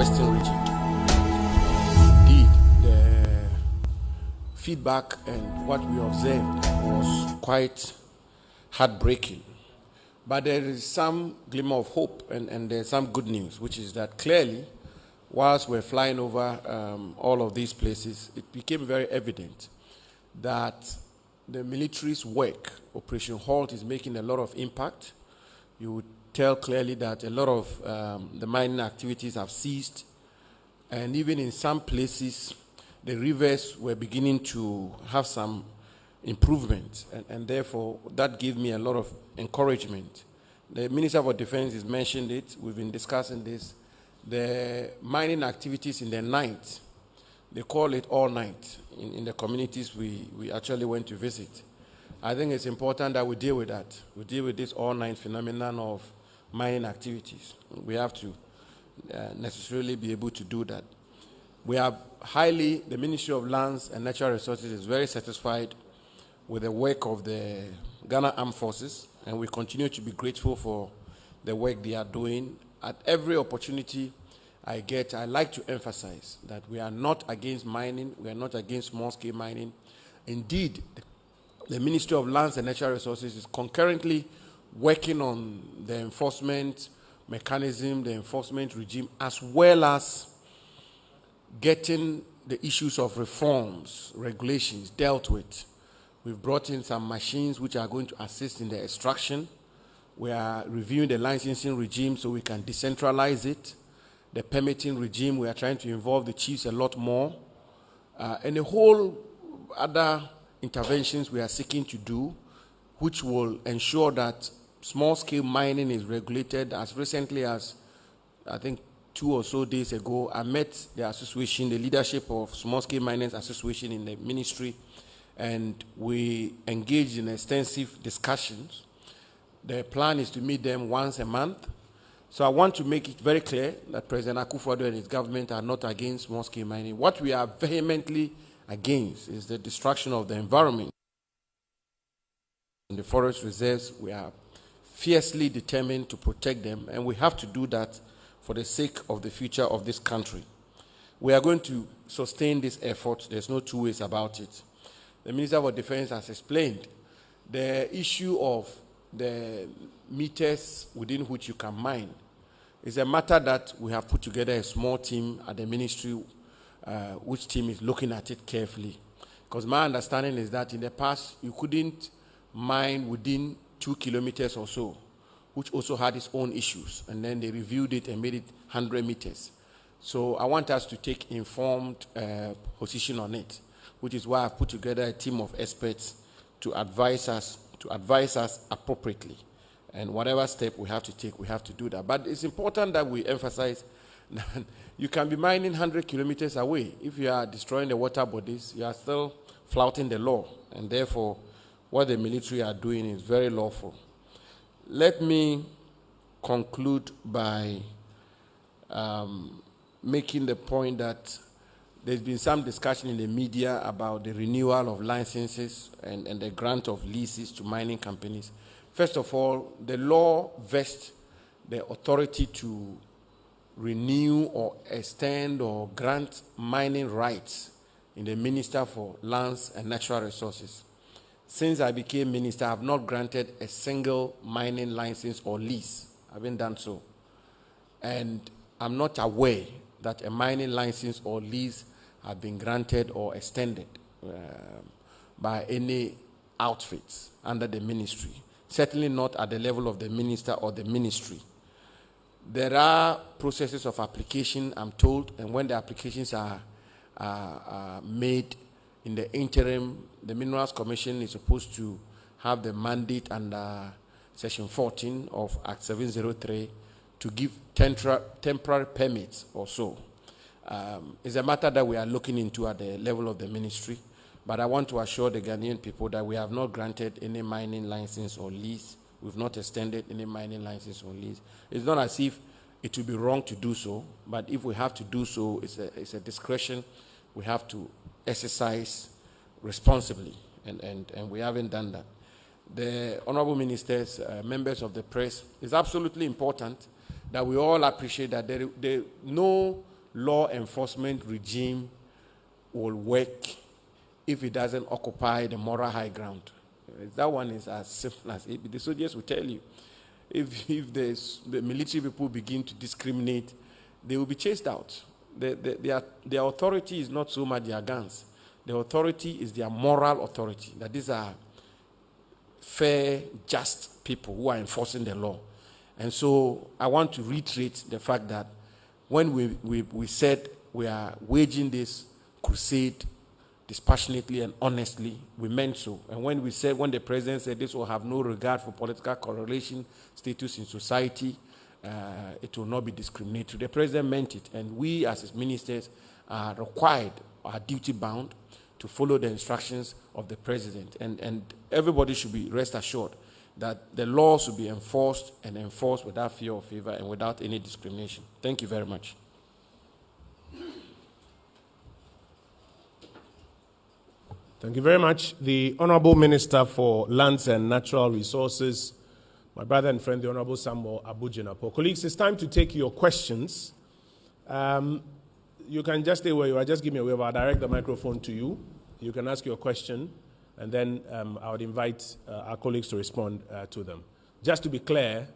Western region. Indeed, the feedback and what we observed was quite heartbreaking. But there is some glimmer of hope, and there's some good news, which is that clearly, whilst we're flying over all of these places, it became very evident that the military's work, Operation Halt, is making a lot of impact. You would tell clearly that a lot of the mining activities have ceased, and even in some places, the rivers were beginning to have some improvement, and therefore that gave me a lot of encouragement. The Minister for Defense has mentioned it. We've been discussing this. The mining activities in the night, they call it all night in the communities we actually went to visit. I think it's important that we deal with that. We deal with this all night phenomenon of mining activities. We have to necessarily be able to do that. We are the Ministry of Lands and Natural Resources is very satisfied with the work of the Ghana Armed Forces, and we continue to be grateful for the work they are doing. At every opportunity I get, I like to emphasize that we are not against mining, we are not against small-scale mining. Indeed, the Ministry of Lands and Natural Resources is concurrently working on the enforcement mechanism, the enforcement regime, as well as getting the issues of reforms, regulations dealt with. We've brought in some machines which are going to assist in the extraction. We are reviewing the licensing regime so we can decentralize it. The permitting regime, we are trying to involve the chiefs a lot more. And a whole other interventions we are seeking to do, which will ensure that small-scale mining is regulated. As recently as, I think, 2 or so days ago, I met the association, the leadership of Small-Scale Miners Association in the ministry, and we engaged in extensive discussions. The plan is to meet them once a month. So I want to make it very clear that President Akufo-Addo and his government are not against small-scale mining. What we are vehemently against is the destruction of the environment. In the forest reserves, we are fiercely determined to protect them, and we have to do that for the sake of the future of this country. We are going to sustain this effort. There's no two ways about it. The Minister for Defense has explained the issue of the meters within which you can mine is a matter that we have put together a small team at the ministry, which team is looking at it carefully. Because my understanding is that in the past, you couldn't mine within 2 kilometers or so, which also had its own issues. And then they reviewed it and made it 100 meters. So I want us to take informed position on it, which is why I've put together a team of experts to advise us appropriately. And whatever step we have to take, we have to do that. But it's important that we emphasize that you can be mining 100 kilometers away. If you are destroying the water bodies, you are still flouting the law. And therefore, what the military are doing is very lawful. Let me conclude by making the point that there's been some discussion in the media about the renewal of licenses and the grant of leases to mining companies. First of all, the law vests the authority to renew or extend or grant mining rights in the Minister for Lands and Natural Resources. Since I became minister, I have not granted a single mining license or lease. I haven't done so. And I'm not aware that a mining license or lease have been granted or extended by any outfits under the ministry. Certainly not at the level of the minister or the ministry. There are processes of application, I'm told, and when the applications are made in the interim, the Minerals Commission is supposed to have the mandate under Section 14 of Act 703 to give temporary permits or so. It's a matter that we are looking into at the level of the ministry, but I want to assure the Ghanaian people that we have not granted any mining license or lease. We've not extended any mining license or lease. It's not as if it would be wrong to do so, but if we have to do so, it's a discretion we have to exercise responsibly, and we haven't done that. The honorable ministers, members of the press, it's absolutely important that we all appreciate that no law enforcement regime will work if it doesn't occupy the moral high ground. That one is as simple as it. The soldiers will tell you, if the military people begin to discriminate, they will be chased out. Their authority is not so much their guns. The authority is their moral authority, that these are fair, just people who are enforcing the law. And so I want to reiterate the fact that when we said we are waging this crusade dispassionately and honestly, we meant so. And when the president said this will have no regard for political correlation, status in society, it will not be discriminatory, the president meant it. And we as his ministers are required, are duty bound, to follow the instructions of the president. And everybody should be rest assured that the law should be enforced and enforced without fear or favor and without any discrimination. Thank you very much. Thank you very much. The Honorable Minister for Lands and Natural Resources, my brother and friend, the Honorable Samuel Abu-Jinapor. Colleagues, it's time to take your questions. You can just stay where you are. Just give me a wave. I'll direct the microphone to you. You can ask your question, and then I would invite our colleagues to respond to them. Just to be clear,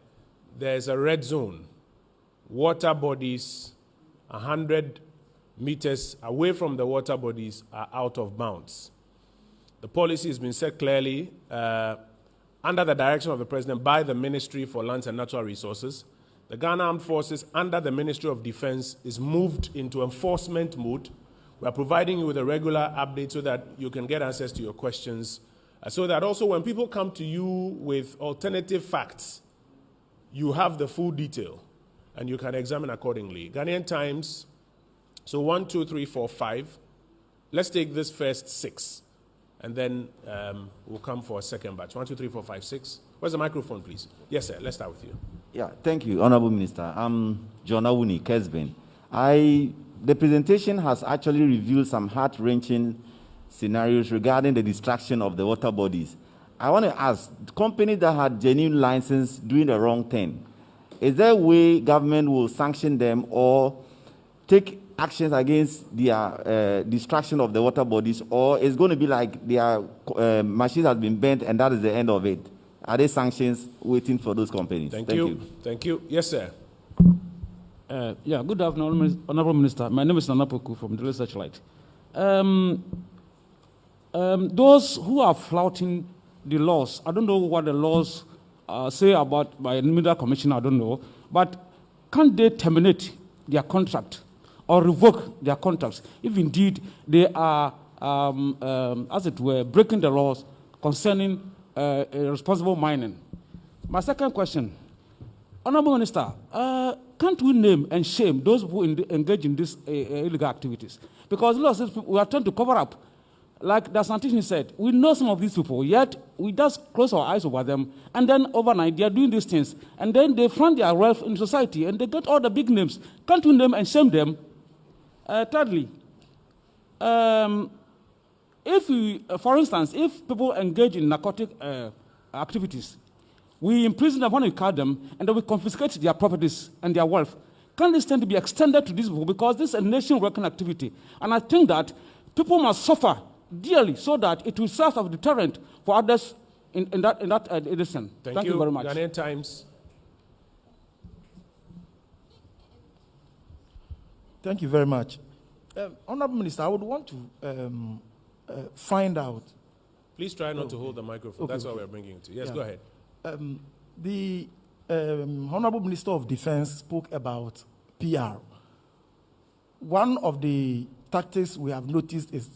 there's a red zone. Water bodies 100 meters away from the water bodies are out of bounds. The policy has been set clearly under the direction of the President by the Ministry for Lands and Natural Resources. The Ghana Armed Forces under the Ministry of Defense is moved into enforcement mode. We are providing you with a regular update so that you can get answers to your questions, so that also when people come to you with alternative facts, you have the full detail and you can examine accordingly. Ghanaian Times, so 1, 2, 3, 4, 5. Let's take this first 6, and then we'll come for a second batch. 1, 2, 3, 4, 5, 6. Where's the microphone, please? Yes, sir. Let's start with you. Yeah, thank you, Honorable Minister. I'm John Awuni, Kesben. The presentation has actually revealed some heart-wrenching scenarios regarding the destruction of the water bodies. I want to ask, companies that had genuine license doing the wrong thing, is there a way government will sanction them or take actions against their destruction of the water bodies, or it's going to be like their machines have been burnt and that is the end of it? Are there sanctions waiting for those companies? Thank you. Thank you. Yes, sir. Good afternoon, Honorable Minister. My name is Nana Poku from Daily Searchlight. Those who are flouting the laws, I don't know what the laws say about by the Media Commission, I don't know, but can't they terminate their contract or revoke their contracts if indeed they are, as it were, breaking the laws concerning responsible mining? My second question, Honorable Minister, can't we name and shame those who engage in these illegal activities? Because a lot of these people, we are trying to cover up. Like the sanitation said, we know some of these people, yet we just close our eyes over them, and then overnight they are doing these things, and then they find their wealth in society, and they get all the big names. Can't we name and shame them? Thirdly, if we, for instance, if people engage in narcotic activities, we imprison them when we catch them, and then we confiscate their properties and their wealth. Can this tend to be extended to these people? Because this is a nation-working activity. And I think that people must suffer dearly so that it will serve as a deterrent for others in that edition. Thank you very much. Ghanaian Times. Thank you very much. Honorable Minister, I would want to find out. Please try not to hold the microphone. Okay, that's why we're bringing it to you. Yes, go ahead. The Honorable Minister of Defense spoke about PR. One of the tactics we have noticed is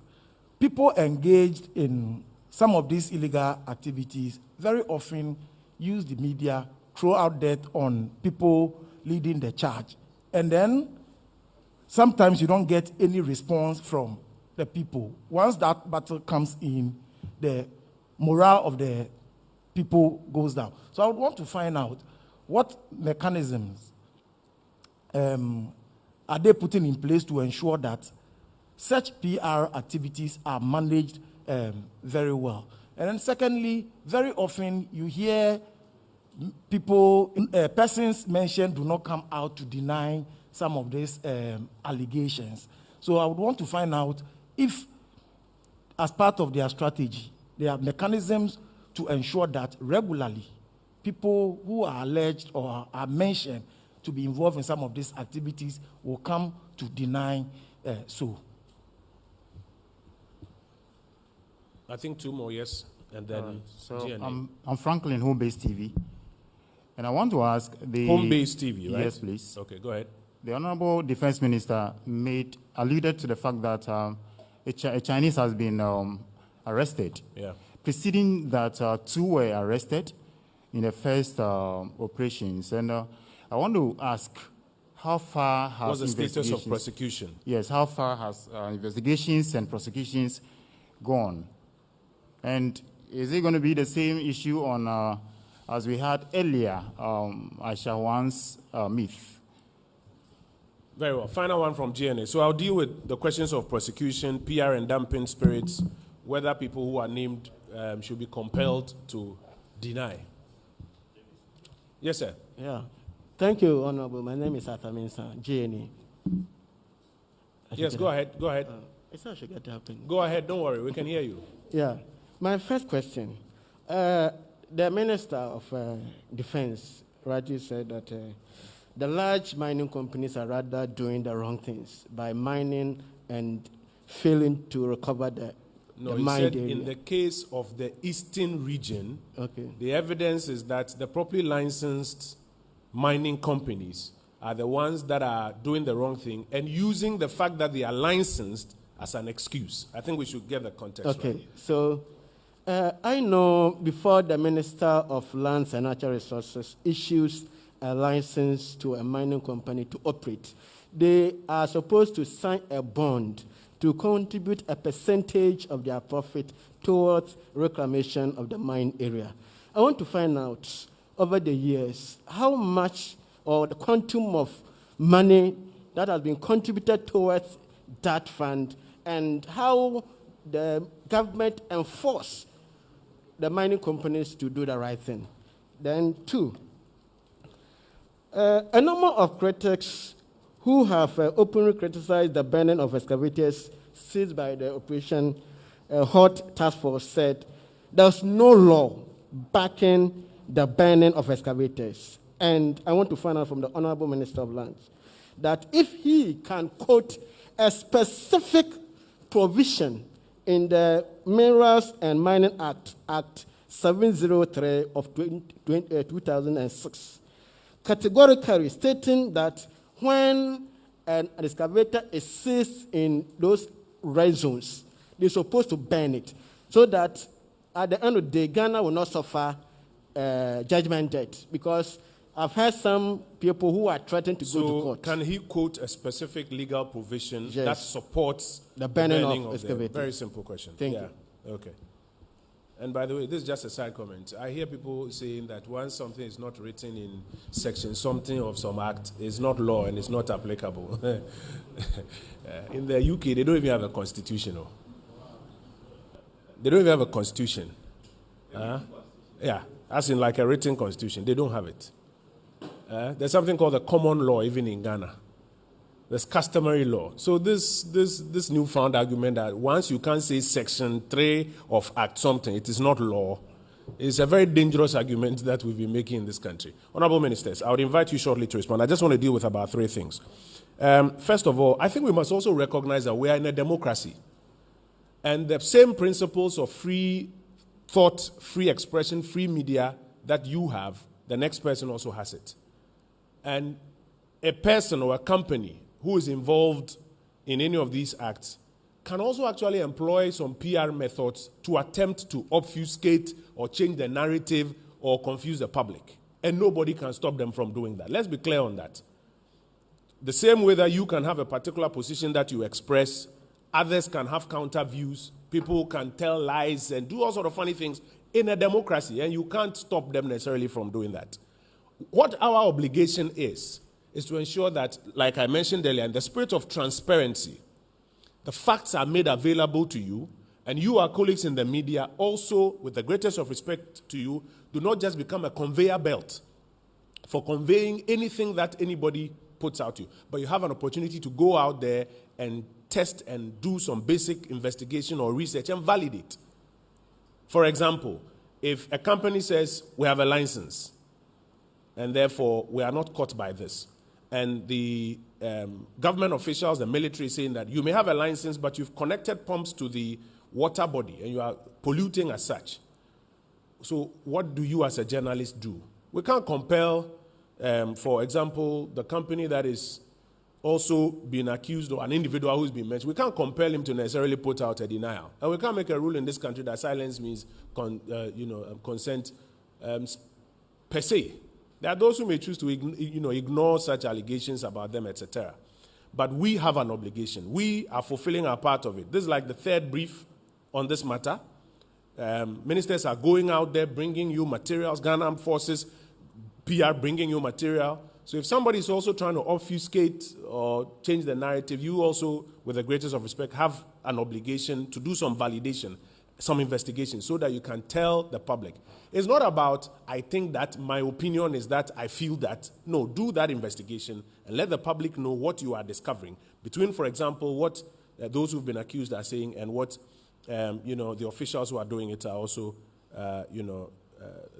people engaged in some of these illegal activities very often use the media, throw out dirt on people leading the charge. And then sometimes you don't get any response from the people. Once that battle comes in, the morale of the people goes down. So I would want to find out what mechanisms are they putting in place to ensure that such PR activities are managed very well. And then secondly, very often you hear people, persons mentioned do not come out to deny some of these allegations. So I would want to find out if, as part of their strategy, there are mechanisms to ensure that regularly people who are alleged or are mentioned to be involved in some of these activities will come to deny so. I think two more, yes, and then GNA. I'm Franklin, Home-Based TV, and I want to ask the... Home-Based TV, right? Yes, please. Okay, go ahead. The Honorable Defense Minister alluded to the fact that a Chinese has been arrested. Yeah. Preceding that, two were arrested in the first operations. And I want to ask, how far has What's the status of prosecution? Yes, how far has investigations and prosecutions gone? And is it going to be the same issue on, as we had earlier, Aisha Wan's myth? Very well. Final one from GNA. So I'll deal with the questions of prosecution, PR and dampened spirits, whether people who are named should be compelled to deny. Yes, sir. Yeah. Thank you, Honorable. My name is Ataminsa, GNA. Yes, go ahead. Go ahead. I should get happening. Go ahead. Don't worry. We can hear you. Yeah. My first question. The Minister of Defense rightly said that the large mining companies are rather doing the wrong things by mining and failing to recover the No, he said in the case of the eastern region, the evidence is that the properly licensed mining companies are the ones that are doing the wrong thing and using the fact that they are licensed as an excuse. I think we should get the context right. So I know before the Minister of Lands and Natural Resources issues a license to a mining company to operate, they are supposed to sign a bond to contribute a percentage of their profit towards reclamation of the mine area. I want to find out, over the years, how much or the quantum of money that has been contributed towards that fund and how the government enforce the mining companies to do the right thing. Then two, a number of critics who have openly criticized the burning of excavators seized by the Operation Hot Task Force said there's no law backing the burning of excavators. And I want to find out from the Honorable Minister of Lands that if he can quote a specific provision in the Minerals and Mining Act 703 of 2006, categorically stating that when an excavator is seized in those red zones, they're supposed to burn it so that at the end of the day, Ghana will not suffer judgment debt, because I've heard some people who are threatening to go to court. Can he quote a specific legal provision that supports the burning of excavators? Very simple question. Thank you. Okay. And by the way, this is just a side comment. I hear people saying that once something is not written in section something of some act, it's not law and it's not applicable. In the UK, they don't even have a constitution. They don't even have a constitution. Yeah, as in like a written constitution. They don't have it. There's something called the common law even in Ghana. There's customary law. So this newfound argument that once you can't say section 3 of act something, it is not law, is a very dangerous argument that we've been making in this country. Honorable Ministers, I would invite you shortly to respond. I just want to deal with about 3 things. First of all, I think we must also recognize that we are in a democracy. And the same principles of free thought, free expression, free media that you have, the next person also has it. And a person or a company who is involved in any of these acts can also actually employ some PR methods to attempt to obfuscate or change the narrative or confuse the public. And nobody can stop them from doing that. Let's be clear on that. The same way that you can have a particular position that you express, others can have counter views, people can tell lies and do all sort of funny things in a democracy, and you can't stop them necessarily from doing that. What our obligation is to ensure that, like I mentioned earlier, in the spirit of transparency, the facts are made available to you, and you, our colleagues in the media, also, with the greatest of respect to you, do not just become a conveyor belt for conveying anything that anybody puts out to you. But you have an opportunity to go out there and test and do some basic investigation or research and validate. For example, if a company says we have a license and therefore we are not caught by this, and the government officials, the military, saying that you may have a license, but you've connected pumps to the water body and you are polluting as such. So what do you as a journalist do? We can't compel, for example, the company that is also being accused, or an individual who's been mentioned, we can't compel him to necessarily put out a denial. And we can't make a rule in this country that silence means consent per se. There are those who may choose to ignore such allegations about them, etc. But we have an obligation. We are fulfilling our part of it. This is like the third brief on this matter. Ministers are going out there bringing you materials, Ghana Armed Forces, PR bringing you material. So if somebody is also trying to obfuscate or change the narrative, you also, with the greatest of respect, have an obligation to do some validation, some investigation, so that you can tell the public. It's not about, I think that, my opinion is that, I feel that. No, do that investigation and let the public know what you are discovering between, for example, what those who've been accused are saying and what the officials who are doing it are also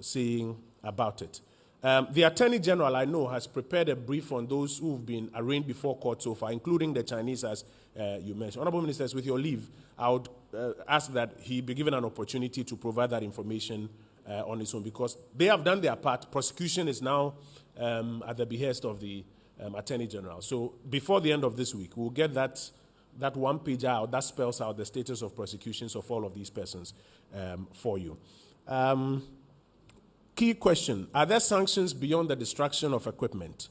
saying about it. The Attorney General, I know, has prepared a brief on those who've been arraigned before court so far, including the Chinese, as you mentioned. Honorable Ministers, with your leave, I would ask that he be given an opportunity to provide that information on his own, because they have done their part. Prosecution is now at the behest of the Attorney General. So before the end of this week, we'll get that one page out that spells out the status of prosecutions of all of these persons for you. Key question: are there sanctions beyond the destruction of equipment?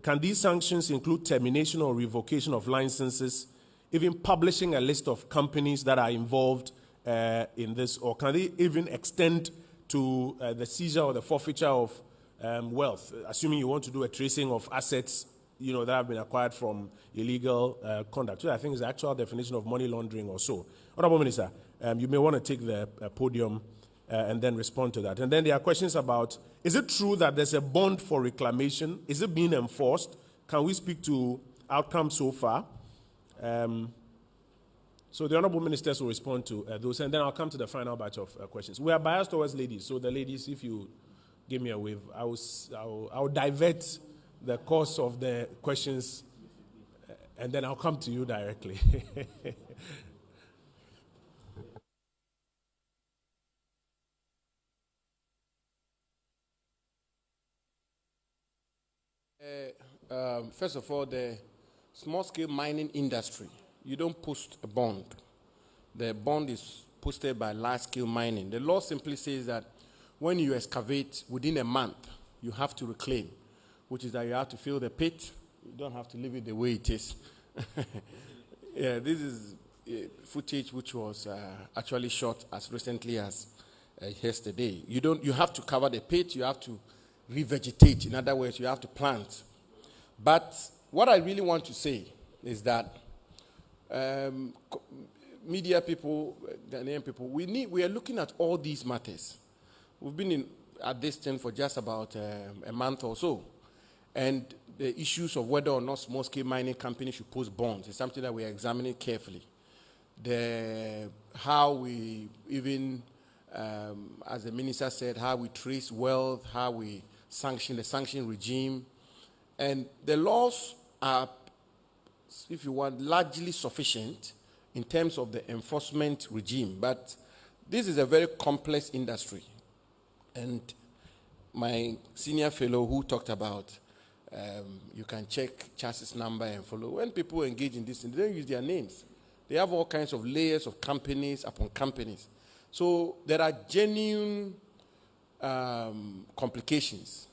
Can these sanctions include termination or revocation of licenses, even publishing a list of companies that are involved in this, or can they even extend to the seizure or the forfeiture of wealth, assuming you want to do a tracing of assets that have been acquired from illegal conduct? So I think is the actual definition of money laundering or so. Honorable Minister, you may want to take the podium and then respond to that. And then there are questions about, is it true that there's a bond for reclamation? Is it being enforced? Can we speak to outcomes so far? So the Honorable Ministers will respond to those, and then I'll come to the final batch of questions. We are biased towards ladies, so the ladies, if you give me a wave, I will divert the course of the questions, and then I'll come to you directly. First of all, the small-scale mining industry, you don't post a bond. The bond is posted by large-scale mining. The law simply says that when you excavate within a month, you have to reclaim, which is that you have to fill the pit. You don't have to leave it the way it is. Yeah, this is footage which was actually shot as recently as yesterday. You have to cover the pit. You have to revegetate. In other words, you have to plant. But what I really want to say is that media people, Ghanaian people, we are looking at all these matters. We've been at this thing for just about a month or so. And the issues of whether or not small-scale mining companies should post bonds is something that we are examining carefully. How we even, as the minister said, how we trace wealth, how we sanction the sanction regime. And the laws are, if you want, largely sufficient in terms of the enforcement regime. But this is a very complex industry. And my senior fellow who talked about you can check chassis number and follow. When people engage in this, they don't use their names. They have all kinds of layers of companies upon companies. So there are genuine complications.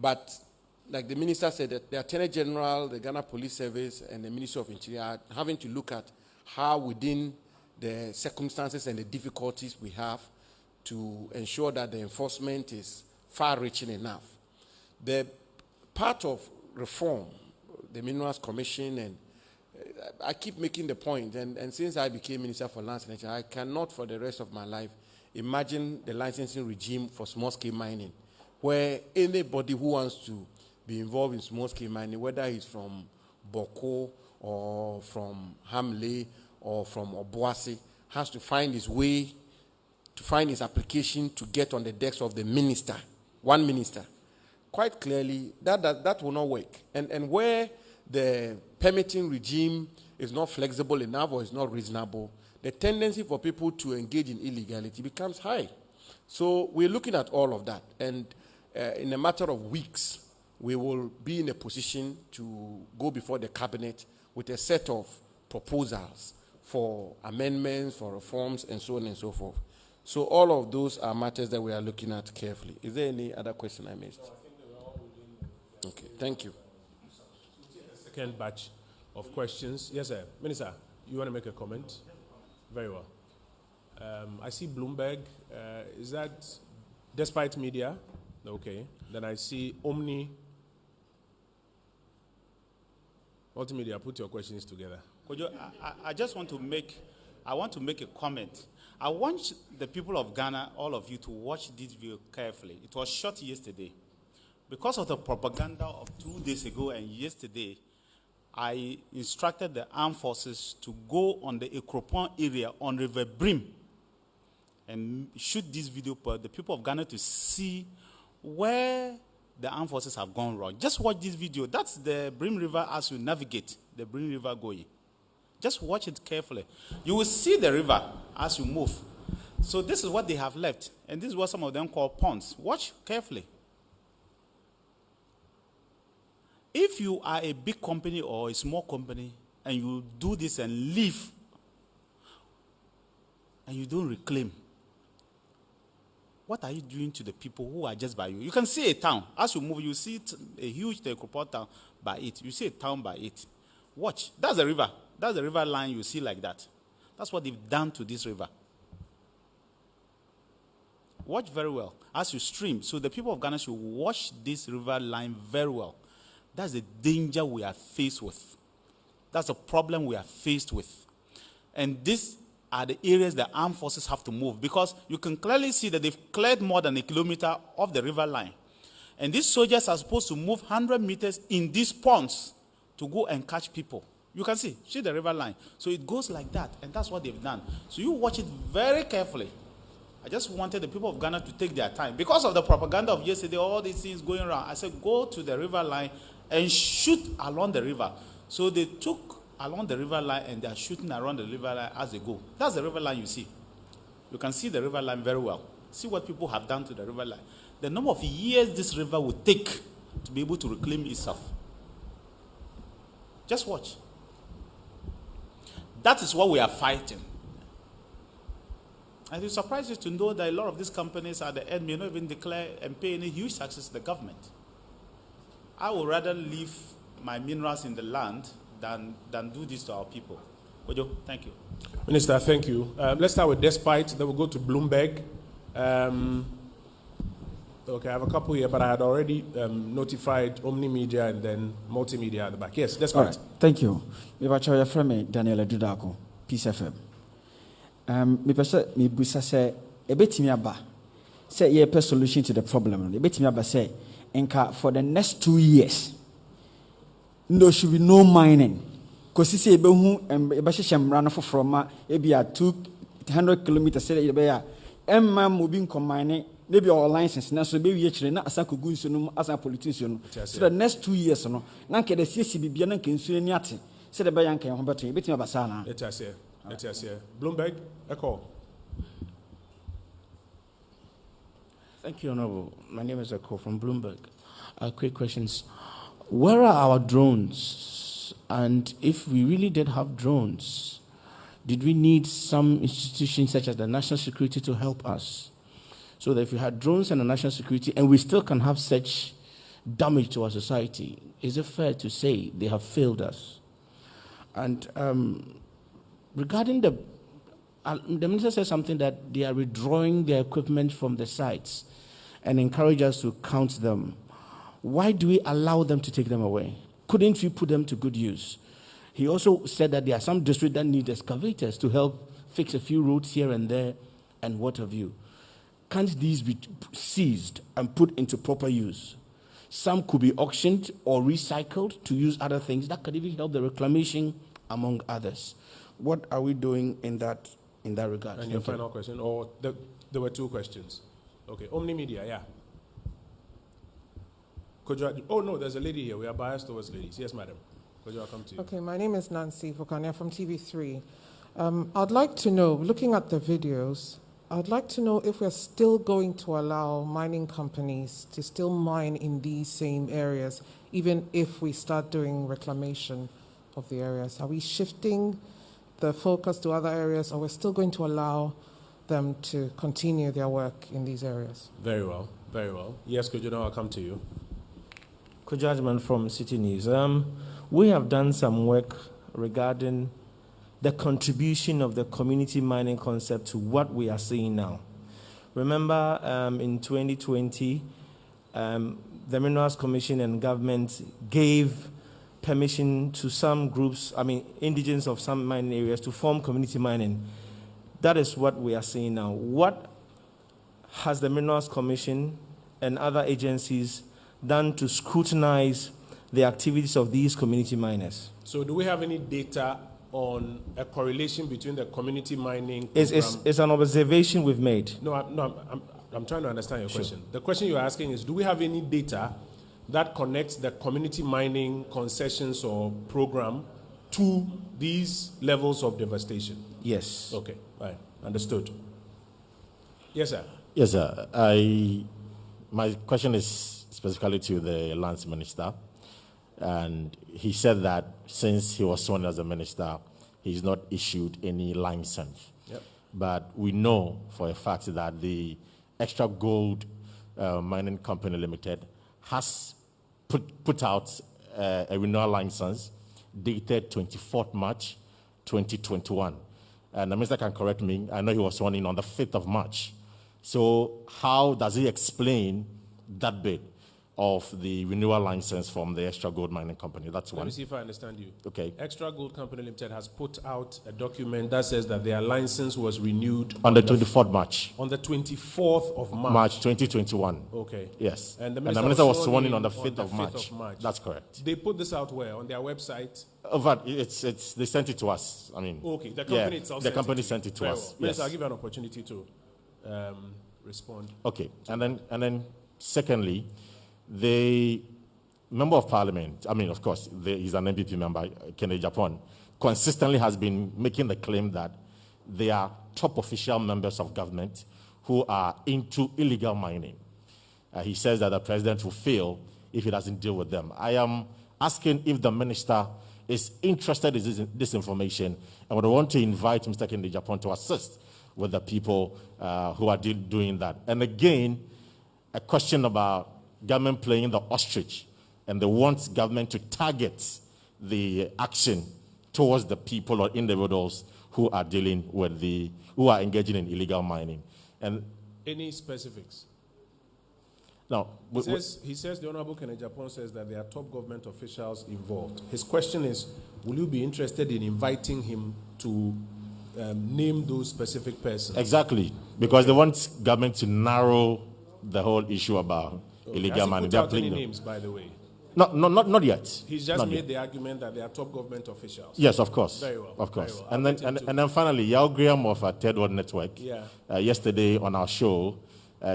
But like the minister said, that the Attorney General, the Ghana Police Service, and the Ministry of Interior are having to look at how within the circumstances and the difficulties we have to ensure that the enforcement is far-reaching enough. The part of reform, the Minerals Commission, and I keep making the point, and since I became Minister for Lands and Nature, I cannot for the rest of my life imagine the licensing regime for small-scale mining, where anybody who wants to be involved in small-scale mining, whether he's from Boko or from Hamle or from Obuasi, has to find his way, to find his application to get on the decks of the minister, one minister. Quite clearly, that will not work. And where the permitting regime is not flexible enough or is not reasonable, the tendency for people to engage in illegality becomes high. So we're looking at all of that. And in a matter of weeks, we will be in a position to go before the cabinet with a set of proposals for amendments, for reforms, and so on and so forth. So all of those are matters that we are looking at carefully. Is there any other question I missed? Okay, thank you. Second batch of questions. Yes, sir. Minister, you want to make a comment? Very well. I see Bloomberg. Is that despite media? Okay. Then I see Omni. Multimedia, put your questions together. Kojo, I just want to make a comment. I want the people of Ghana, all of you, to watch this video carefully. It was shot yesterday. Because of the propaganda of 2 days ago and yesterday, I instructed the armed forces to go on the Ekropon area on River Brim and shoot this video for the people of Ghana to see where the armed forces have gone wrong. Just watch this video. That's the Brim River as you navigate the Brim River going. Just watch it carefully. You will see the river as you move. So this is what they have left. And this is what some of them call ponds. Watch carefully. If you are a big company or a small company and you do this and leave and you don't reclaim, what are you doing to the people who are just by you? You can see a town. As you move, you see a huge Tekropon town by it. You see a town by it. Watch. That's the river. That's the river line you see like that. That's what they've done to this river. Watch very well as you stream. So the people of Ghana should watch this river line very well. That's the danger we are faced with. That's the problem we are faced with. And these are the areas the armed forces have to move, because you can clearly see that they've cleared more than a kilometer of the river line. And these soldiers are supposed to move 100 meters in these ponds to go and catch people. You can see the river line. So it goes like that, and that's what they've done. So you watch it very carefully. I just wanted the people of Ghana to take their time. Because of the propaganda of yesterday, all these things going around, I said, go to the river line and shoot along the river. So they took along the river line and they are shooting around the river line as they go. That's the river line you see. You can see the river line very well. See what people have done to the river line. The number of years this river will take to be able to reclaim itself. Just watch. That is what we are fighting. And it surprises you to know that a lot of these companies at the end may not even declare and pay any huge taxes to the government. I would rather leave my minerals in the land than do this to our people. Kojo, thank you. Minister, thank you. Let's start with Despite, then we'll go to Bloomberg. Okay, I have a couple here, but I had already notified Omni Media and then Multimedia at the back. Yes, Despite. Right, thank you. Your friend, Daniel Dudako, Peace FM. Me busa say ebetimi aba say ye per solution to the problem. Ebetimi aba say enka for the next 2 years there should be no mining. Because see ebehu ebahye mra no foforo ma e bia 200 kilometers say e be ya emma mobi nkomine na bia all license na so be wie kire na asakogu nso no asa politician no. So the next 2 years no na nke the CC bibia na nke nso ani ate say the be ya nke ho beto ebetimi aba sa na. Yes, Bloomberg, echo. Thank you, Honorable. My name is Echo from Bloomberg. Quick questions. Where are our drones? And if we really did have drones, did we need some institutions such as the national security to help us? So that if we had drones and the national security and we still can have such damage to our society, is it fair to say they have failed us? And regarding the minister said something that they are withdrawing their equipment from the sites and encourage us to count them. Why do we allow them to take them away? Couldn't we put them to good use? He also said that there are some districts that need excavators to help fix a few roads here and there and what have you. Can't these be seized and put into proper use? Some could be auctioned or recycled to use other things. That could even help the reclamation, among others. What are we doing in that regard? And your final question, or there were two questions. Okay, Omni Media, yeah. Could you, oh no, there's a lady here. We are biased towards ladies. Yes, madam. Could you come to you? Okay, my name is Nancy Vokania from TV3. I'd like to know, looking at the videos, I'd like to know if we're still going to allow mining companies to still mine in these same areas, even if we start doing reclamation of the areas. Are we shifting the focus to other areas, or we're still going to allow them to continue their work in these areas? Very well, very well. Yes, could you know, I'll come to you. Judgment from City News. We have done some work regarding the contribution of the community mining concept to what we are seeing now. Remember, in 2020, the Minerals Commission and government gave permission to some groups, indigenous of some mining areas, to form community mining. That is what we are seeing now. What has the Minerals Commission and other agencies done to scrutinize the activities of these community miners? So do we have any data on a correlation between the community mining program? It's an observation we've made. No, I'm trying to understand your question. The question you're asking is, do we have any data that connects the community mining concessions or program to these levels of devastation? Yes. Okay, right, understood. Yes, sir. Yes, sir. My question is specifically to the lands minister, and he said that since he was sworn as a minister, he's not issued any license. Yep. But we know for a fact that the Extra Gold Mining Company Limited has put out a renewal license dated 24th March 2021. And the minister can correct me. I know he was sworn in on the 5th of March. So how does he explain that bit of the renewal license from the Extra Gold Mining Company? That's one. Let me see if I understand you. Okay. Extra Gold Company Limited has put out a document that says that their license was renewed on the 24th March. On the 24th of March. March 2021. Okay. Yes. And the minister was sworn in on the 5th of March. That's correct. They put this out where? On their website? They sent it to us. Okay. The company itself. The company sent it to us. Well. Yes. I'll give you an opportunity to respond. Okay. And then secondly, the member of parliament, of course, he's an MPP member, Kennedy Japan, consistently has been making the claim that they are top official members of government who are into illegal mining. He says that the president will fail if he doesn't deal with them. I am asking if the minister is interested in this information and would want to invite Mr. Kennedy Japan to assist with the people who are doing that. And again, a question about government playing the ostrich, and they want government to target the action towards the people or individuals who are who are engaging in illegal mining. And any specifics? No. He says the Honorable Kennedy Japan says that there are top government officials involved. His question is, will you be interested in inviting him to name those specific persons? Exactly, because they want government to narrow the whole issue about illegal mining. Has he put out any names, by the way? Not yet. He's just made the argument that they are top government officials. Yes, of course. Very well. Of course. Well. And then finally, Yao Graham of Third World Network, yesterday on our show,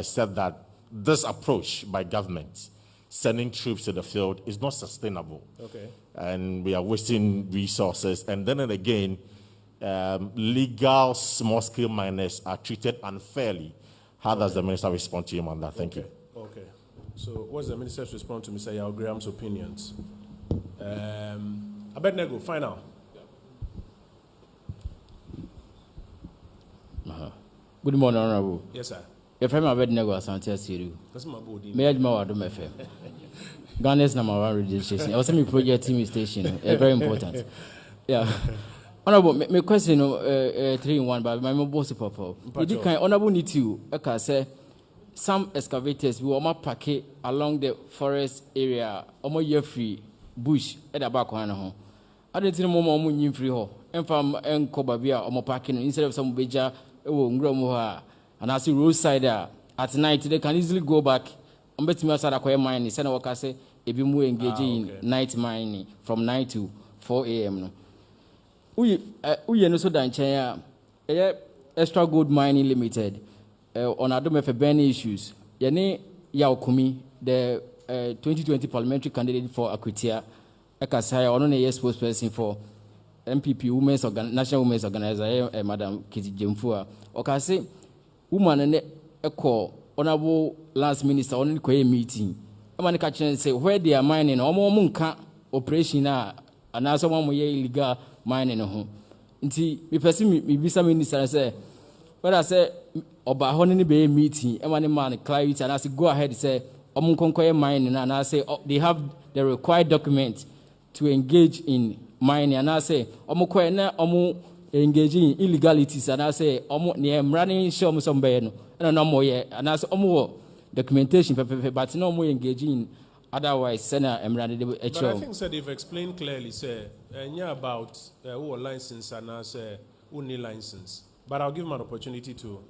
said that this approach by government, sending troops to the field, is not sustainable. Okay. And we are wasting resources. And then again, legal small-scale miners are treated unfairly. How does the minister respond to him on that? Thank you. Okay. So what's the minister's response to Mr. Yao Graham's opinions? Abednego, final. Good morning, Honorable. Yes, sir. If I'm Abednego, Asante Asiru. That's my body. May I do my FM? Ghana's number one radio station. I was a project TV station. Very important. Yeah. Honorable, my question 3 in 1, but my mobile super pop. Honorable need to say some excavators we will park along the forest area, year free bush at the back one. I didn't know more free ho. And from Enkobabia or parking instead of some beja, and I see roadside there at night they can easily go back ombetimi asara koye mining say na waka say ebi mu engage in night mining from 9 to 4 a.m. no uye no so dan chen a Extra Gold Mining Limited on Adome for burning issues yene Yaokumi the 2020 parliamentary candidate for Akwitia Ekasaya ono ne spokesperson for MPP National Women's Organizer Madam Kitty Jemfua okase woman ne eko honorable last minister on the meeting man ka say where they are mining omo nka operation na anaso mo ye illegal mining ho nti me person me bisa minister say but I say oba ho ne be meeting man clarity and I say go ahead say omo nkonkoye mining and I say they have the required document to engage in mining and I say omo koye na omo engaging in illegalities and I say omo ne running show mo sombe no and no more and I say omo documentation but no more engaging otherwise sena emrade But I think said they've explained clearly say about who license and I say who need license. But I'll give him an opportunity to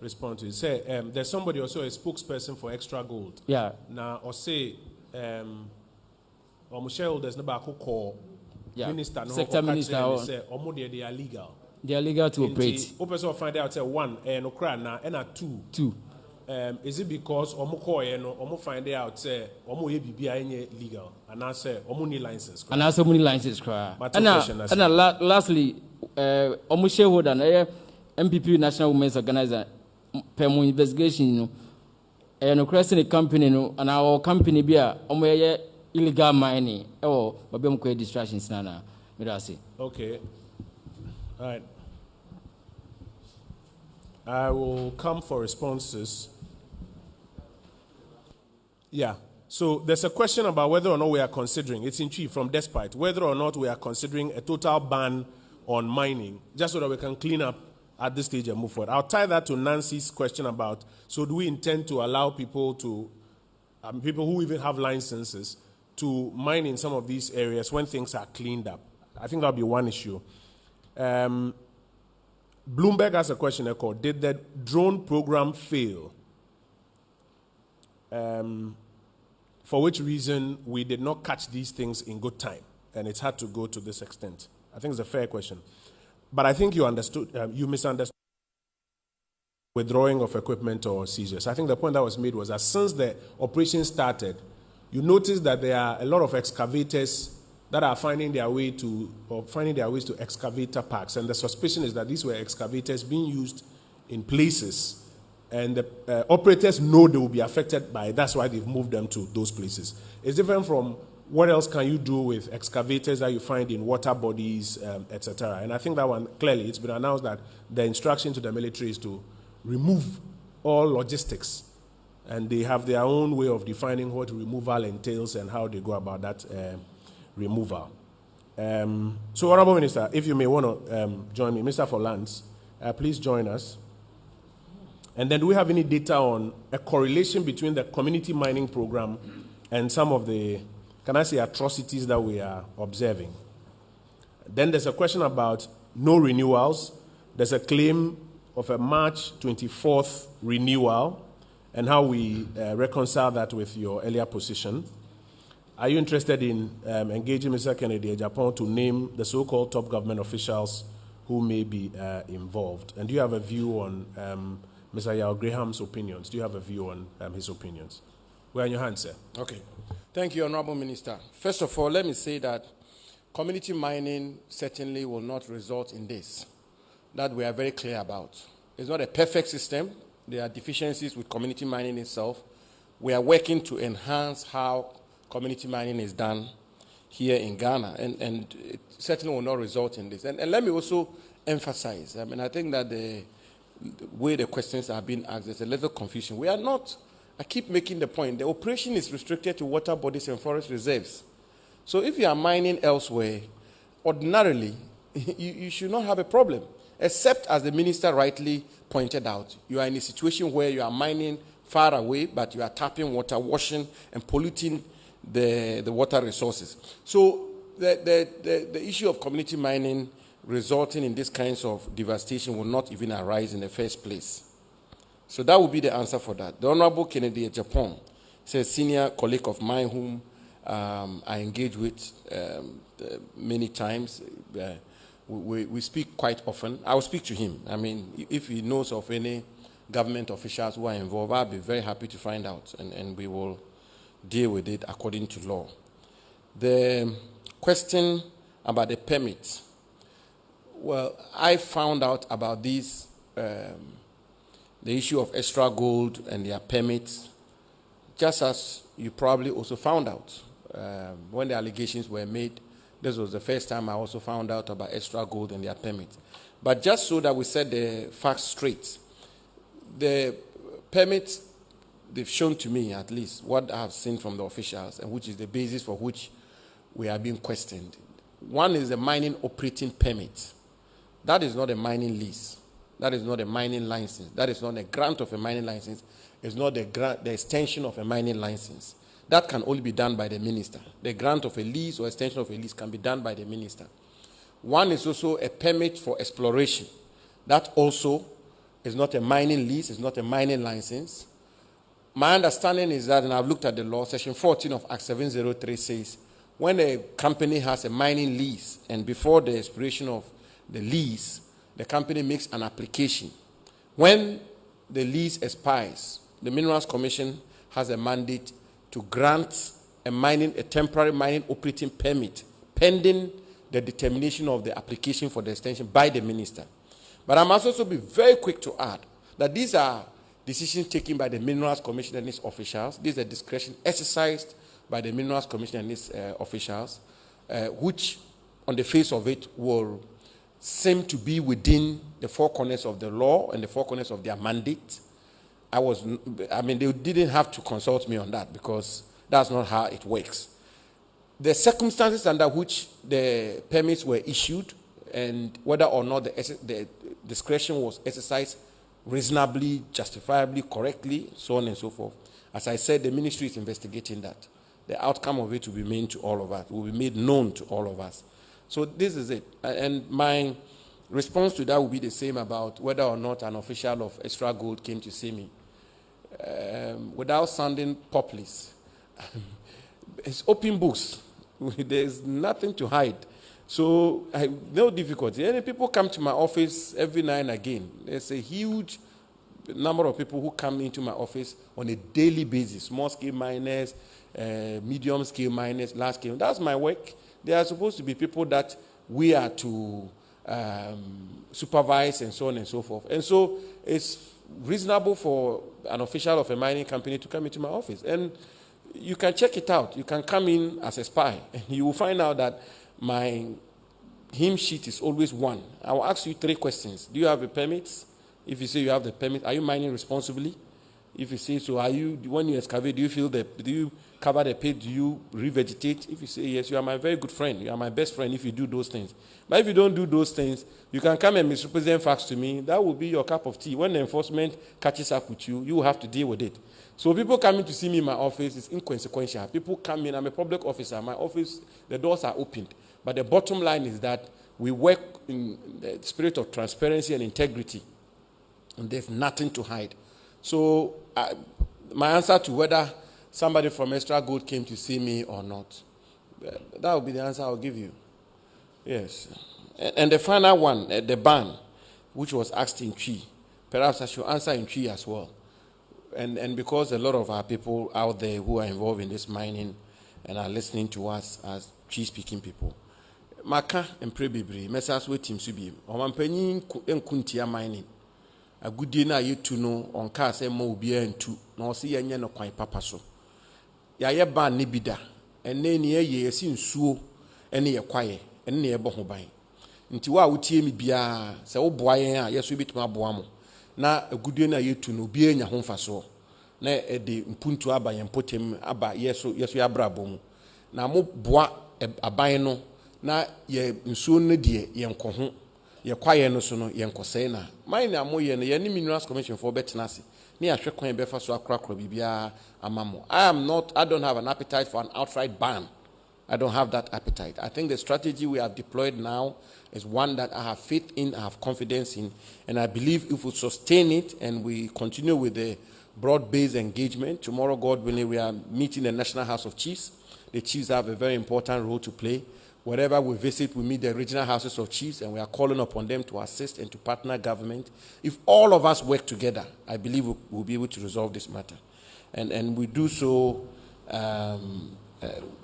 respond to it. Say there's somebody also a spokesperson for Extra Gold. Yeah. Now or say or Michelle there's no back call minister no sector minister say they are legal. They are legal to operate. Open find out say one no cry now and two. Is it because omo find out say omo ye bibia legal and I say omo need license and also money license cry and lastly omo shareholder na MPP National Women's Organizer per mo investigation no creating a company no and our company bia omo ye illegal mining babem ko distractions na me da say okay. All right, I will come for responses. Yeah. So there's a question about whether or not we are considering, it's in chief from Despite, whether or not we are considering a total ban on mining, just so that we can clean up at this stage and move forward. I'll tie that to Nancy's question about, so do we intend to allow people to, people who even have licenses, to mine in some of these areas when things are cleaned up? I think that'll be one issue. Bloomberg has a question called, did the drone program fail? For which reason we did not catch these things in good time, and it's had to go to this extent. I think it's a fair question. But I think you misunderstood withdrawing of equipment or seizures. I think the point that was made was that since the operation started, you notice that there are a lot of excavators that are finding their ways to excavator parks, and the suspicion is that these were excavators being used in places, and the operators know they will be affected by it. That's why they've moved them to those places. It's different from what else can you do with excavators that you find in water bodies, etc. And I think that one, clearly, it's been announced that the instruction to the military is to remove all logistics. And they have their own way of defining what removal entails and how they go about that removal. So, Honorable Minister, if you may want to join me, Minister for Lands, please join us. And then do we have any data on a correlation between the community mining program and some of the, can I say, atrocities that we are observing? Then there's a question about no renewals. There's a claim of a March 24th renewal and how we reconcile that with your earlier position. Are you interested in engaging Mr. Kennedy Japan to name the so-called top government officials who may be involved? And do you have a view on Mr. Yao Graham's opinions? Do you have a view on his opinions? We're in your hands, sir. Okay. Thank you, Honorable Minister. First of all, let me say that community mining certainly will not result in this. That we are very clear about. It's not a perfect system. There are deficiencies with community mining itself. We are working to enhance how community mining is done here in Ghana, and it certainly will not result in this. And let me also emphasize, I think that the way the questions are being asked, there's a little confusion. We are not, I keep making the point, the operation is restricted to water bodies and forest reserves. So if you are mining elsewhere, ordinarily, you should not have a problem, except as the minister rightly pointed out, you are in a situation where you are mining far away, but you are tapping water, washing and polluting the water resources. So the issue of community mining resulting in these kinds of devastation will not even arise in the first place. So that would be the answer for that. The Honorable Kennedy Japan He's a senior colleague of mine whom I engage with many times. We speak quite often. I will speak to him. I mean, if he knows of any government officials who are involved, I'll be very happy to find out, and we will deal with it according to law. The question about the permits. Well, I found out about this, the issue of Extra Gold and their permits, just as you probably also found out when the allegations were made. This was the first time I also found out about Extra Gold and their permits. But just so that we set the facts straight, the permits, they've shown to me at least what I have seen from the officials, and which is the basis for which we are being questioned. One is the mining operating permit. That is not a mining lease. That is not a mining license. That is not a grant of a mining license. It's not the extension of a mining license. That can only be done by the minister. The grant of a lease or extension of a lease can be done by the minister. One is also a permit for exploration. That also is not a mining lease, it's not a mining license. My understanding is that, and I've looked at the law, Section 14 of Act 703 says, when a company has a mining lease and before the expiration of the lease, the company makes an application. When the lease expires, the Minerals Commission has a mandate to grant a temporary mining operating permit pending the determination of the application for the extension by the minister. But I must also be very quick to add that these are decisions taken by the Minerals Commission and its officials. These are discretion exercised by the Minerals Commission and its officials, which on the face of it will seem to be within the four corners of the law and the four corners of their mandate. They didn't have to consult me on that because that's not how it works. The circumstances under which the permits were issued and whether or not the discretion was exercised reasonably, justifiably, correctly, so on and so forth. As I said, the ministry is investigating that. The outcome of it will be made to all of us, will be made known to all of us. So this is it. And my response to that will be the same about whether or not an official of Extra Gold came to see me. Without sounding populist, it's open books. There's nothing to hide. So no difficulty. Any people come to my office every now and again. There's a huge number of people who come into my office on a daily basis. Small-scale miners, medium-scale miners, large-scale. That's my work. There are supposed to be people that we are to supervise and so on and so forth. And so it's reasonable for an official of a mining company to come into my office. And you can check it out. You can come in as a spy. And you will find out that my hymn sheet is always one. I will ask you 3 questions. Do you have a permit? If you say you have the permit, are you mining responsibly? If you say so, when you excavate, do you cover the pit? Do you revegetate? If you say yes, you are my very good friend. You are my best friend if you do those things. But if you don't do those things, you can come and misrepresent facts to me. That will be your cup of tea. When the enforcement catches up with you, you will have to deal with it. So people coming to see me in my office is inconsequential. People come in, I'm a public officer. My office, the doors are opened. But the bottom line is that we work in the spirit of transparency and integrity. And there's nothing to hide. So my answer to whether somebody from Extra Gold came to see me or not, that will be the answer I'll give you. Yes. And the final one, the ban, which was asked in Twi, perhaps I should answer in Twi as well. And because a lot of our people out there who are involved in this mining and are listening to us as Twi-speaking people, Maka and Prebibri, Messas with Tim Subi, or Mampany and Kuntia mining. A good dinner you to know on cars and more beer and 2, nor see any no quite papa so. Ya ban nibida, and then ye sin suo, and ye quiet, and near Bohobine. Until I would tear me bia, so boy, yes, we bit my boamo. Na a good dinner you to know beer in your home for so. Na a de punto abba and put him abba, yes, we are brabom. Na mo bois a bino, na ye soon dear, young cohon. Ye quiet no so no yenkose na mine amo ye no ye ni Minerals Commission for betenasi ni ahwe kwan be fa so akrakra bibia amamo. I don't have an appetite for an outright ban. I don't have that appetite. I think the strategy we have deployed now is one that I have faith in, I have confidence in, and I believe if we sustain it and we continue with the broad-based engagement. Tomorrow, God willing, we are meeting the National House of Chiefs. The chiefs have a very important role to play. Wherever we visit, we meet the regional houses of chiefs, and we are calling upon them to assist and to partner government. If all of us work together, I believe we'll be able to resolve this matter. And we do so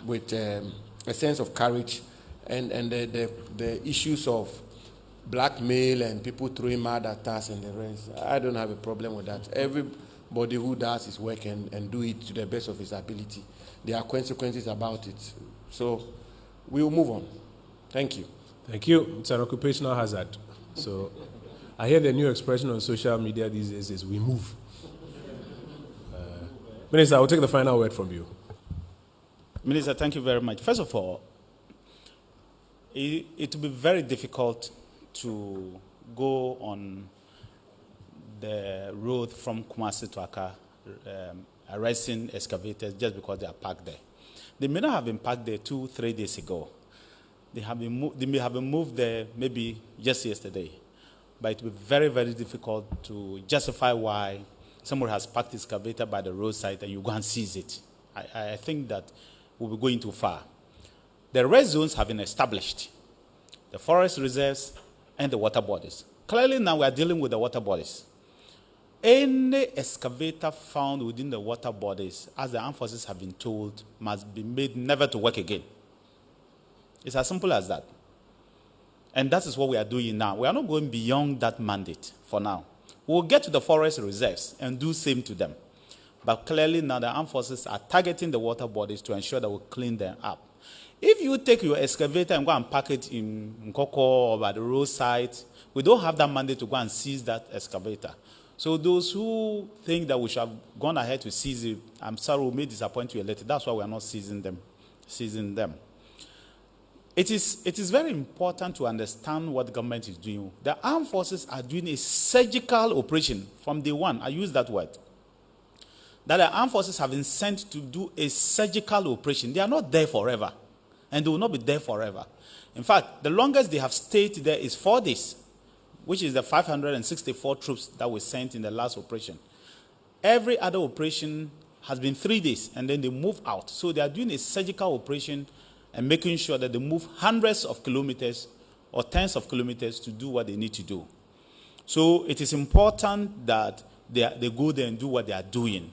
with a sense of courage, and the issues of blackmail and people throwing mud at us and the rest, I don't have a problem with that. Everybody who does his work and do it to the best of his ability, there are consequences about it. So we will move on. Thank you. Thank you. It's an occupational hazard. So I hear the new expression on social media these days is we move. Minister, I will take the final word from you. Minister, thank you very much. First of all, it will be very difficult to go on the road from Kumasi to Accra arresting excavators just because they are parked there. They may not have been parked there 2-3 days ago. They may have been moved there maybe just yesterday. But it will be very, very difficult to justify why somebody has parked his excavator by the roadside and you go and seize it. I think that we'll be going too far. The red zones have been established. The forest reserves and the water bodies. Clearly now we are dealing with the water bodies. Any excavator found within the water bodies, as the armed forces have been told, must be made never to work again. It's as simple as that. And that is what we are doing now. We are not going beyond that mandate for now. We'll get to the forest reserves and do same to them. But clearly now the armed forces are targeting the water bodies to ensure that we clean them up. If you take your excavator and go and park it in Nkoko or by the roadside, we don't have that mandate to go and seize that excavator. So those who think that we should have gone ahead to seize it, I'm sorry, we may disappoint you a little. That's why we are not seizing them. It is very important to understand what the government is doing. The armed forces are doing a surgical operation from day one. I use that word. That the armed forces have been sent to do a surgical operation. They are not there forever. And they will not be there forever. In fact, the longest they have stayed there is 4 days, which is the 564 troops that were sent in the last operation. Every other operation has been 3 days, and then they move out. So they are doing a surgical operation and making sure that they move hundreds of kilometers or tens of kilometers to do what they need to do. So it is important that they go there and do what they are doing.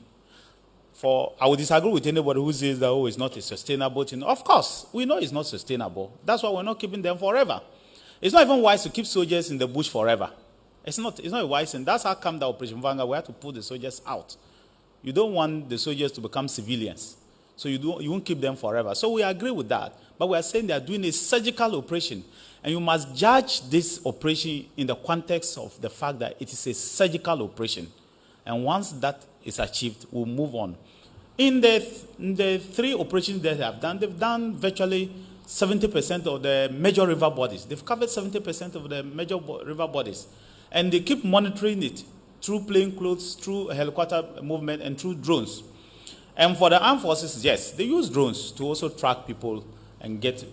I would disagree with anybody who says that, it's not a sustainable thing. Of course, we know it's not sustainable. That's why we're not keeping them forever. It's not even wise to keep soldiers in the bush forever. It's not a wise thing. That's how come the Operation Vanguard, we have to pull the soldiers out. You don't want the soldiers to become civilians. So you won't keep them forever. So we agree with that. But we are saying they are doing a surgical operation. And you must judge this operation in the context of the fact that it is a surgical operation. And once that is achieved, we'll move on. In the 3 operations that they have done, they've done virtually 70% of the major river bodies. They've covered 70% of the major river bodies. And they keep monitoring it through plain clothes, through helicopter movement, and through drones. And for the armed forces, yes, they use drones to also track people and get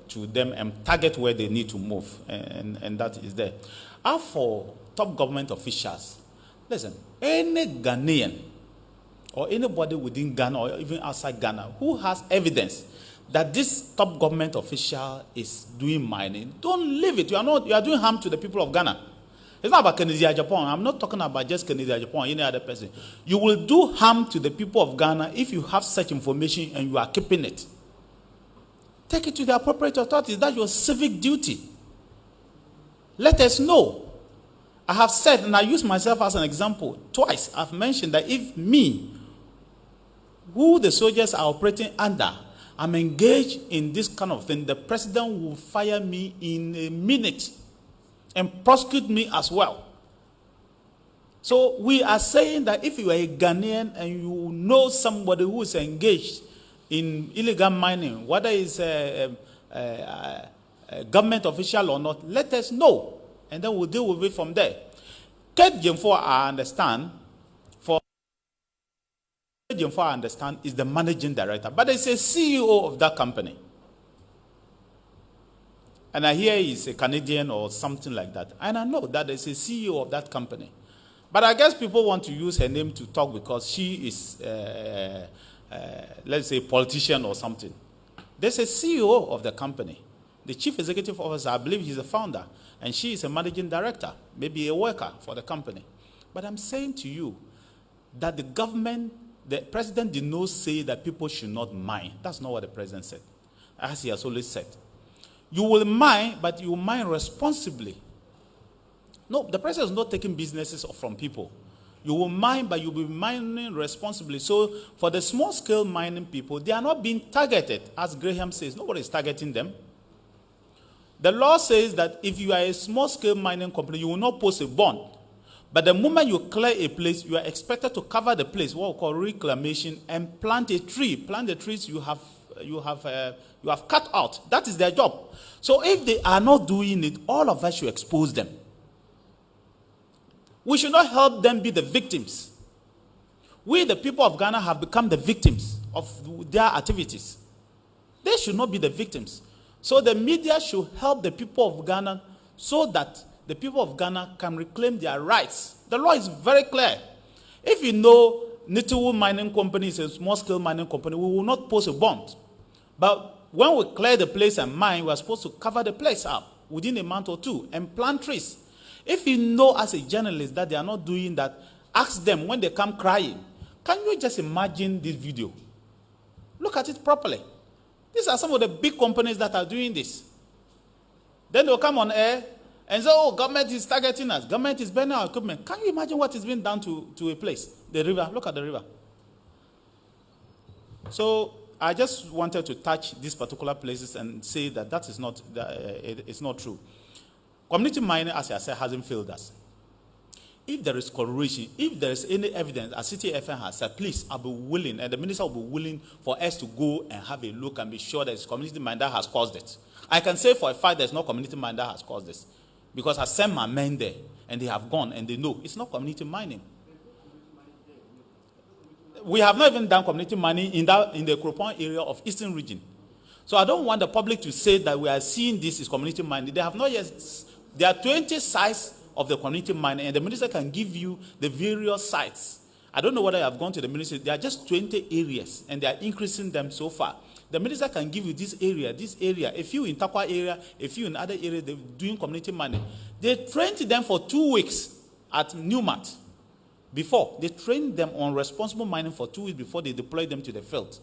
to them and target where they need to move. And that is there. As for top government officials, listen, any Ghanaian or anybody within Ghana or even outside Ghana who has evidence that this top government official is doing mining, don't leave it. You are doing harm to the people of Ghana. It's not about Kennedy Japan. I'm not talking about just Kennedy Japan or any other person. You will do harm to the people of Ghana if you have such information and you are keeping it. Take it to the appropriate authorities. That's your civic duty. Let us know. I have said, and I use myself as an example, twice. I've mentioned that if me, who the soldiers are operating under, I'm engaged in this kind of thing, the president will fire me in a minute and prosecute me as well. So we are saying that if you are a Ghanaian and you know somebody who is engaged in illegal mining, whether it's a government official or not, let us know. And then we'll deal with it from there. Kate Jemfo, I understand, is the managing director, but it's a CEO of that company. And I hear he's a Canadian or something like that. And I know that there's a CEO of that company. But I guess people want to use her name to talk because she is, let's say, politician or something. There's a CEO of the company. The chief executive officer, I believe he's a founder, and she is a managing director, maybe a worker for the company. But I'm saying to you that the government, the president did not say that people should not mine. That's not what the president said, as he has always said. You will mine, but you will mine responsibly. No, the president is not taking businesses from people. You will mine, but you will be mining responsibly. So for the small-scale mining people, they are not being targeted, as Graham says. Nobody is targeting them. The law says that if you are a small-scale mining company, you will not post a bond. But the moment you clear a place, you are expected to cover the place, what we call reclamation, and plant a tree. Plant the trees you have cut out. That is their job. So if they are not doing it, all of us should expose them. We should not help them be the victims. We, the people of Ghana, have become the victims of their activities. They should not be the victims. So the media should help the people of Ghana so that the people of Ghana can reclaim their rights. The law is very clear. If you know Nitiwu Mining Company is a small-scale mining company, we will not post a bond. But when we clear the place and mine, we are supposed to cover the place up within a month or two and plant trees. If you know as a journalist that they are not doing that, ask them when they come crying. Can you just imagine this video? Look at it properly. These are some of the big companies that are doing this. Then they'll come on air and say, oh, government is targeting us. Government is burning our equipment. Can you imagine what is being done to a place? The river. Look at the river. So I just wanted to touch these particular places and say that is not, it's not true. Community mining, as I said, hasn't failed us. If there is correlation, if there is any evidence, as City FM has said, please, I'll be willing, and the minister will be willing for us to go and have a look and be sure that it's community mine that has caused it. I can say for a fact there's no community mine that has caused this. Because I sent my men there, and they have gone, and they know it's not community mining. We have not even done community mining in the Kropon area of Eastern Region. So I don't want the public to say that we are seeing this as community mining. They have not yet. There are 20 sites of the community mining, and the minister can give you the various sites. I don't know whether you have gone to the ministry. There are just 20 areas, and they are increasing them so far. The minister can give you this area, a few in Takwa area, a few in other areas, they're doing community mining. They trained them for 2 weeks at Newmat. Before, they trained them on responsible mining for 2 weeks before they deployed them to the field.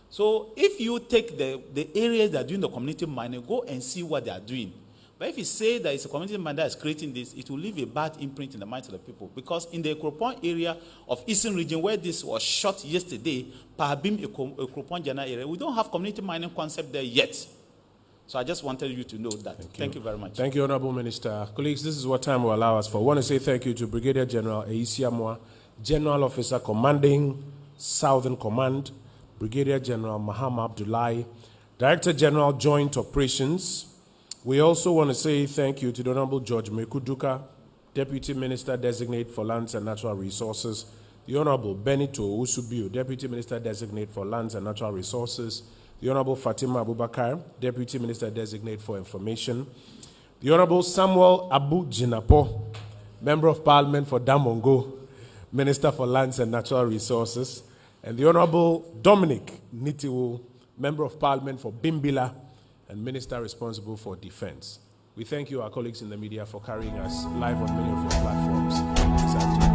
So if you take the areas that are doing the community mining, go and see what they are doing. But if you say that it's a community mine that is creating this, it will leave a bad imprint in the minds of the people. Because in the Kropon area of Eastern Region, where this was shot yesterday, Pahabim, a Kropon Jana area, we don't have community mining concept there yet. So I just wanted you to know that. Thank you very much. Thank you, Honorable Minister. Colleagues, this is what time will allow us for. I want to say thank you to Brigadier General Eisi Amwa, General Officer Commanding Southern Command, Brigadier General Mahama Abdullahi, Director General Joint Operations. We also want to say thank you to the Honorable George Mekuduka, Deputy Minister Designate for Lands and Natural Resources, the Honorable Benito Usubiu, Deputy Minister Designate for Lands and Natural Resources, the Honorable Fatima Abubakar, Deputy Minister Designate for Information, the Honorable Samuel Abu Jinapo, Member of Parliament for Damongo, Minister for Lands and Natural Resources, and the Honorable Dominic Nitiwu, Member of Parliament for Bimbila, and Minister responsible for Defense. We thank you, our colleagues in the media, for carrying us live on many of your platforms this afternoon.